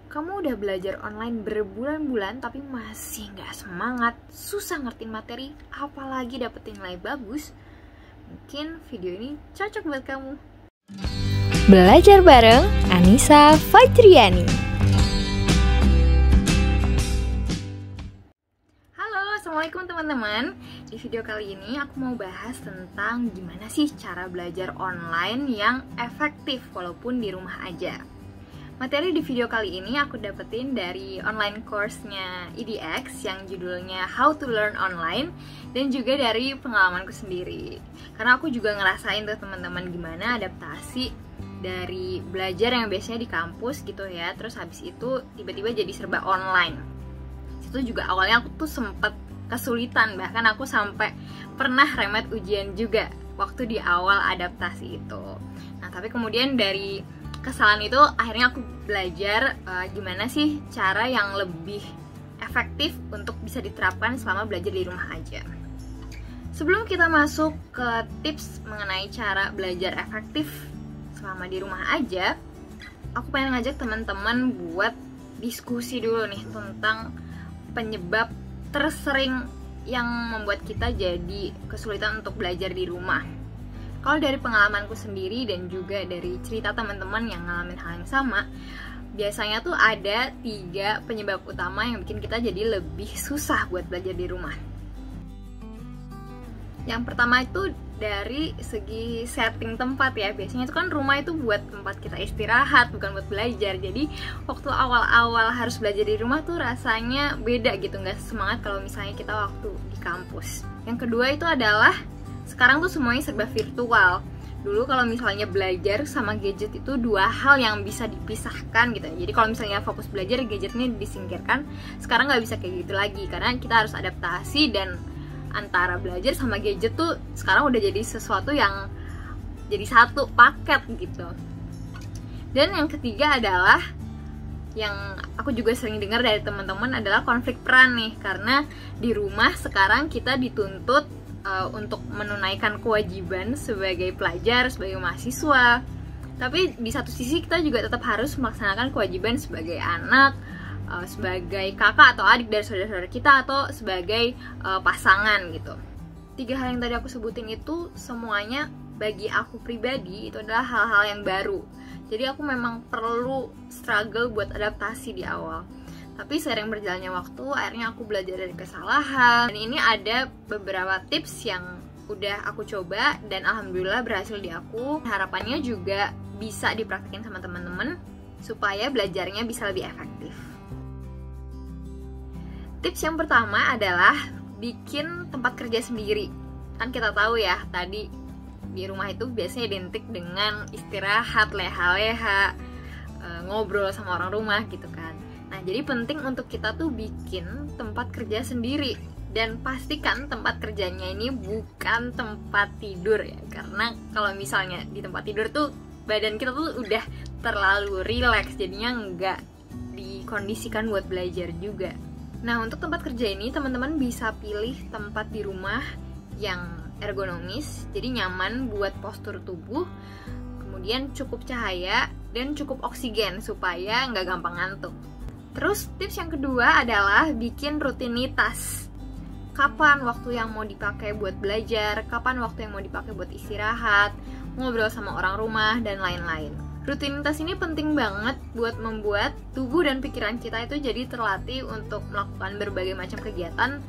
Kamu udah belajar online berbulan-bulan tapi masih nggak semangat, susah ngertiin materi, apalagi dapetin nilai bagus? Mungkin video ini cocok buat kamu. Belajar bareng Anissa Fajriani. Halo, assalamualaikum teman-teman. Di video kali ini aku mau bahas tentang gimana sih cara belajar online yang efektif walaupun di rumah aja. Materi di video kali ini aku dapetin dari online course-nya EDX yang judulnya How to Learn Online, dan juga dari pengalamanku sendiri. Karena aku juga ngerasain tuh teman-teman gimana adaptasi dari belajar yang biasanya di kampus gitu ya, terus habis itu tiba-tiba jadi serba online. Itu juga awalnya aku tuh sempet kesulitan, bahkan aku sampai pernah remet ujian juga waktu di awal adaptasi itu. Nah, tapi kemudian dari kesalahan itu akhirnya aku belajar gimana sih cara yang lebih efektif untuk bisa diterapkan selama belajar di rumah aja. Sebelum kita masuk ke tips mengenai cara belajar efektif selama di rumah aja, aku pengen ngajak teman-teman buat diskusi dulu nih tentang penyebab tersering yang membuat kita jadi kesulitan untuk belajar di rumah. Kalau dari pengalamanku sendiri dan juga dari cerita teman-teman yang ngalamin hal yang sama, biasanya tuh ada 3 penyebab utama yang bikin kita jadi lebih susah buat belajar di rumah. Yang pertama itu dari segi setting tempat ya. Biasanya itu kan rumah itu buat tempat kita istirahat, bukan buat belajar. Jadi waktu awal-awal harus belajar di rumah tuh rasanya beda gitu, nggak semangat kalau misalnya kita waktu di kampus. Yang kedua itu adalah sekarang tuh semuanya serba virtual. Dulu kalau misalnya belajar sama gadget itu 2 hal yang bisa dipisahkan gitu. Jadi kalau misalnya fokus belajar, gadgetnya disingkirkan. Sekarang nggak bisa kayak gitu lagi, karena kita harus adaptasi, dan antara belajar sama gadget tuh sekarang udah jadi sesuatu yang jadi satu paket gitu. Dan yang ketiga adalah yang aku juga sering dengar dari teman-teman adalah konflik peran nih. Karena di rumah sekarang kita dituntut untuk menunaikan kewajiban sebagai pelajar, sebagai mahasiswa. Tapi di satu sisi kita juga tetap harus melaksanakan kewajiban sebagai anak, sebagai kakak atau adik dari saudara-saudara kita, atau sebagai pasangan gitu. 3 hal yang tadi aku sebutin itu semuanya bagi aku pribadi itu adalah hal-hal yang baru. Jadi aku memang perlu struggle buat adaptasi di awal. Tapi seiring berjalannya waktu, akhirnya aku belajar dari kesalahan. Dan ini ada beberapa tips yang udah aku coba dan alhamdulillah berhasil di aku. Harapannya juga bisa dipraktikin sama teman-teman supaya belajarnya bisa lebih efektif. Tips yang pertama adalah bikin tempat kerja sendiri. Kan kita tahu ya, tadi di rumah itu biasanya identik dengan istirahat, leha-leha, ngobrol sama orang rumah gitu kan. Nah, jadi penting untuk kita tuh bikin tempat kerja sendiri. Dan pastikan tempat kerjanya ini bukan tempat tidur ya. Karena kalau misalnya di tempat tidur tuh badan kita tuh udah terlalu rileks, jadinya nggak dikondisikan buat belajar juga. Nah, untuk tempat kerja ini teman-teman bisa pilih tempat di rumah yang ergonomis, jadi nyaman buat postur tubuh, kemudian cukup cahaya dan cukup oksigen supaya nggak gampang ngantuk. Terus tips yang kedua adalah bikin rutinitas. Kapan waktu yang mau dipakai buat belajar, kapan waktu yang mau dipakai buat istirahat, ngobrol sama orang rumah, dan lain-lain. Rutinitas ini penting banget buat membuat tubuh dan pikiran kita itu jadi terlatih untuk melakukan berbagai macam kegiatan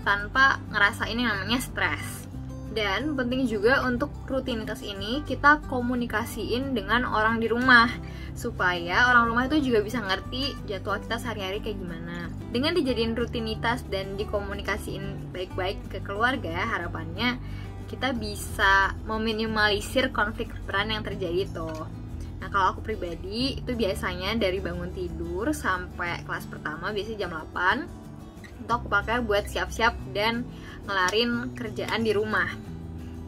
tanpa ngerasain yang namanya stres. Dan penting juga untuk rutinitas ini kita komunikasiin dengan orang di rumah, supaya orang rumah itu juga bisa ngerti jadwal kita sehari-hari kayak gimana. Dengan dijadiin rutinitas dan dikomunikasiin baik-baik ke keluarga, harapannya kita bisa meminimalisir konflik peran yang terjadi tuh. Nah, kalau aku pribadi itu biasanya dari bangun tidur sampai kelas pertama, biasanya jam 8, itu aku pakai buat siap-siap dan ngelarin kerjaan di rumah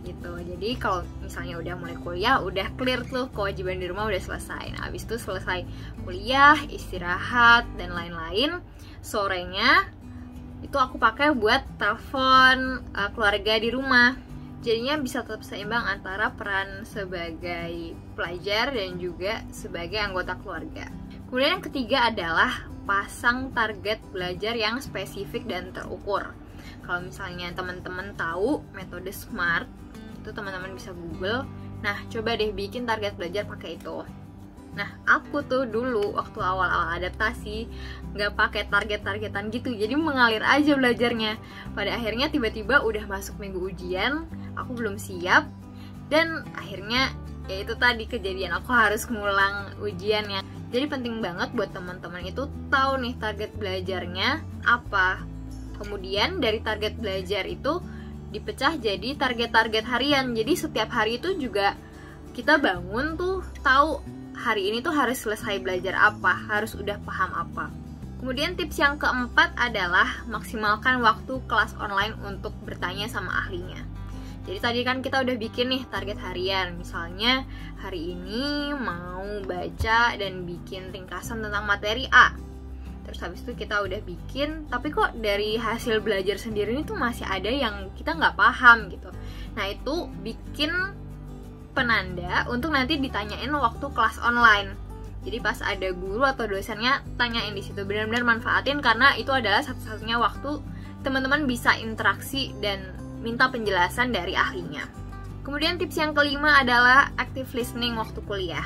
gitu. Jadi kalau misalnya udah mulai kuliah, udah clear tuh kewajiban di rumah udah selesai. Nah, habis itu selesai kuliah, istirahat dan lain-lain, sorenya itu aku pakai buat telepon keluarga di rumah. Jadinya bisa tetap seimbang antara peran sebagai pelajar dan juga sebagai anggota keluarga. Kemudian yang ketiga adalah pasang target belajar yang spesifik dan terukur. Kalau misalnya teman-teman tahu metode SMART, itu teman-teman bisa Google. Nah, coba deh bikin target belajar pakai itu. Nah, aku tuh dulu waktu awal-awal adaptasi nggak pakai target-targetan gitu, jadi mengalir aja belajarnya. Pada akhirnya tiba-tiba udah masuk minggu ujian, aku belum siap, dan akhirnya ya itu tadi kejadian, aku harus ngulang ujiannya. Jadi penting banget buat teman-teman itu tahu nih target belajarnya apa. Kemudian dari target belajar itu dipecah jadi target-target harian. Jadi setiap hari itu juga kita bangun tuh tahu hari ini tuh harus selesai belajar apa, harus udah paham apa. Kemudian tips yang keempat adalah maksimalkan waktu kelas online untuk bertanya sama ahlinya. Jadi tadi kan kita udah bikin nih target harian. Misalnya hari ini mau baca dan bikin ringkasan tentang materi A. Terus habis itu kita udah bikin, tapi kok dari hasil belajar sendiri ini tuh masih ada yang kita nggak paham gitu. Nah itu bikin penanda untuk nanti ditanyain waktu kelas online. Jadi pas ada guru atau dosennya, tanyain di situ. Benar-benar manfaatin karena itu adalah satu-satunya waktu teman-teman bisa interaksi dan minta penjelasan dari ahlinya. Kemudian tips yang kelima adalah active listening waktu kuliah.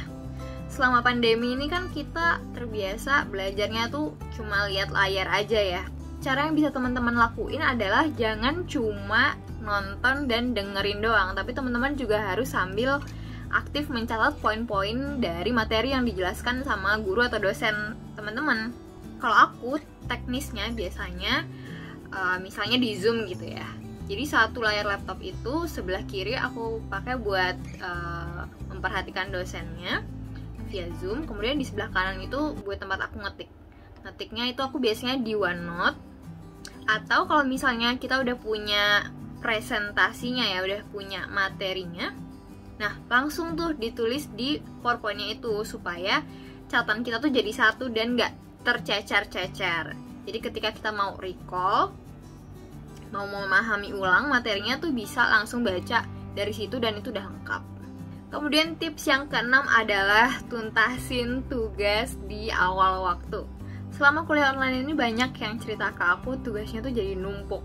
Selama pandemi ini kan kita terbiasa belajarnya tuh cuma lihat layar aja ya. Cara yang bisa teman-teman lakuin adalah jangan cuma nonton dan dengerin doang, tapi teman-teman juga harus sambil aktif mencatat poin-poin dari materi yang dijelaskan sama guru atau dosen teman-teman. Kalau aku teknisnya biasanya misalnya di Zoom gitu ya. Jadi satu layar laptop itu sebelah kiri aku pakai buat memperhatikan dosennya via Zoom. Kemudian di sebelah kanan itu buat tempat aku ngetik. Ngetiknya itu aku biasanya di OneNote. Atau kalau misalnya kita udah punya presentasinya ya, udah punya materinya, nah langsung tuh ditulis di PowerPoint-nya itu supaya catatan kita tuh jadi satu dan nggak tercecer-cecer. Jadi ketika kita mau recall, mau memahami ulang materinya tuh bisa langsung baca dari situ dan itu udah lengkap. Kemudian tips yang keenam adalah tuntasin tugas di awal waktu. Selama kuliah online ini banyak yang cerita ke aku tugasnya tuh jadi numpuk.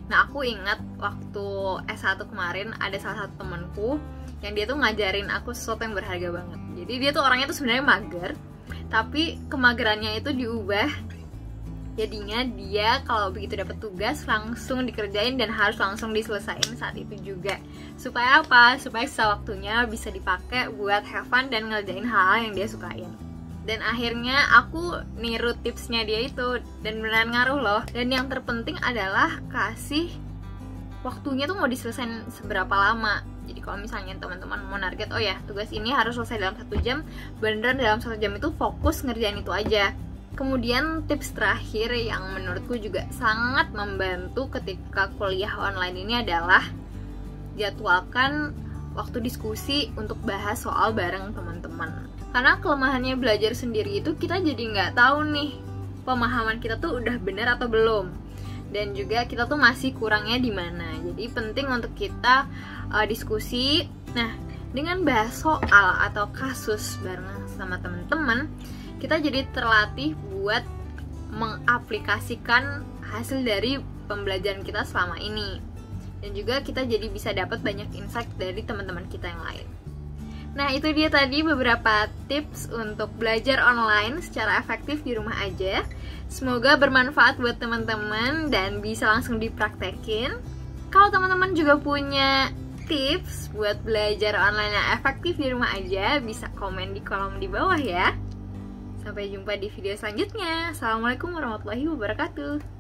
Nah aku ingat waktu S1 kemarin ada salah satu temanku yang dia tuh ngajarin aku sesuatu yang berharga banget. Jadi dia tuh orangnya tuh sebenarnya mager, tapi kemagerannya itu diubah. Jadinya dia kalau begitu dapat tugas langsung dikerjain dan harus langsung diselesain saat itu juga. Supaya apa? Supaya sisa waktunya bisa dipakai buat have fun dan ngerjain hal-hal yang dia sukain. Dan akhirnya aku niru tipsnya dia itu dan beneran ngaruh loh. Dan yang terpenting adalah kasih waktunya tuh mau diselesain seberapa lama. Jadi kalau misalnya teman-teman mau target, oh ya tugas ini harus selesai dalam 1 jam, beneran dalam 1 jam itu fokus ngerjain itu aja. Kemudian tips terakhir yang menurutku juga sangat membantu ketika kuliah online ini adalah jadwalkan waktu diskusi untuk bahas soal bareng teman-teman. Karena kelemahannya belajar sendiri itu kita jadi nggak tahu nih pemahaman kita tuh udah benar atau belum, dan juga kita tuh masih kurangnya di mana. Jadi penting untuk kita diskusi. Nah, dengan bahas soal atau kasus bareng sama teman-teman, kita jadi terlatih buat mengaplikasikan hasil dari pembelajaran kita selama ini. Dan juga kita jadi bisa dapat banyak insight dari teman-teman kita yang lain. Nah itu dia tadi beberapa tips untuk belajar online secara efektif di rumah aja. Semoga bermanfaat buat teman-teman dan bisa langsung dipraktekin. Kalau teman-teman juga punya tips buat belajar online yang efektif di rumah aja, bisa komen di kolom di bawah ya. Sampai jumpa di video selanjutnya. Assalamualaikum warahmatullahi wabarakatuh.